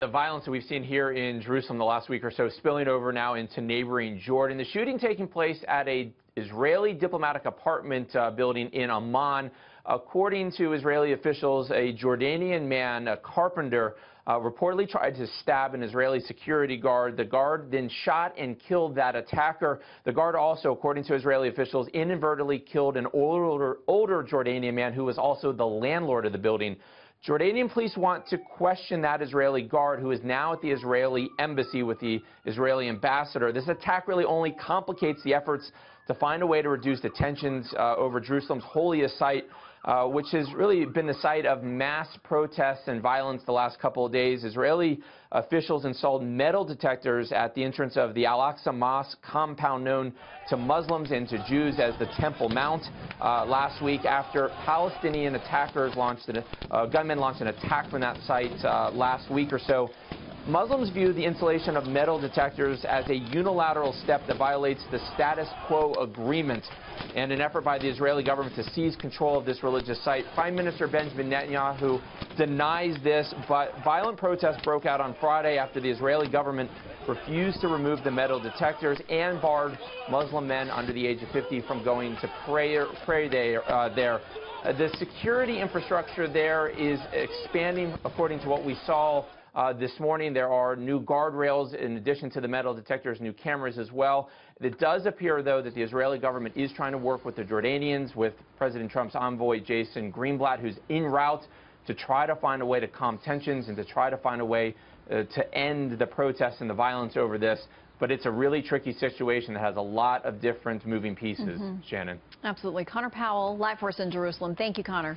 The violence that we've seen here in Jerusalem the last week or so spilling over now into neighboring Jordan. The shooting taking place at an Israeli diplomatic apartment building in Amman. According to Israeli officials, a Jordanian man, a carpenter, reportedly tried to stab an Israeli security guard. The guard then shot and killed that attacker. The guard also, according to Israeli officials, inadvertently killed an older Jordanian man who was also the landlord of the building. Jordanian police want to question that Israeli guard, who is now at the Israeli embassy with the Israeli ambassador. This attack really only complicates the efforts to find a way to reduce the tensions over Jerusalem's holiest site, which has really been the site of mass protests and violence the last couple of days. Israeli officials installed metal detectors at the entrance of the Al-Aqsa Mosque compound known to Muslims and to Jews as the Temple Mount last week after Palestinian attackers gunmen launched an attack from that site last week or so. Muslims view the installation of metal detectors as a unilateral step that violates the status quo agreement and an effort by the Israeli government to seize control of this religious site. Prime Minister Benjamin Netanyahu denies this, but violent protests broke out on Friday after the Israeli government refused to remove the metal detectors and barred Muslim men under the age of 50 from going to pray there. The security infrastructure there is expanding, according to what we saw this morning. There are new guardrails in addition to the metal detectors, new cameras as well. It does appear, though, that the Israeli government is trying to work with the Jordanians, with President Trump's envoy, Jason Greenblatt, who's en route to try to find a way to calm tensions and to try to find a way to end the protests and the violence over this. But it's a really tricky situation that has a lot of different moving pieces, Shannon. Absolutely. Conor Powell, live for us in Jerusalem. Thank you, Conor.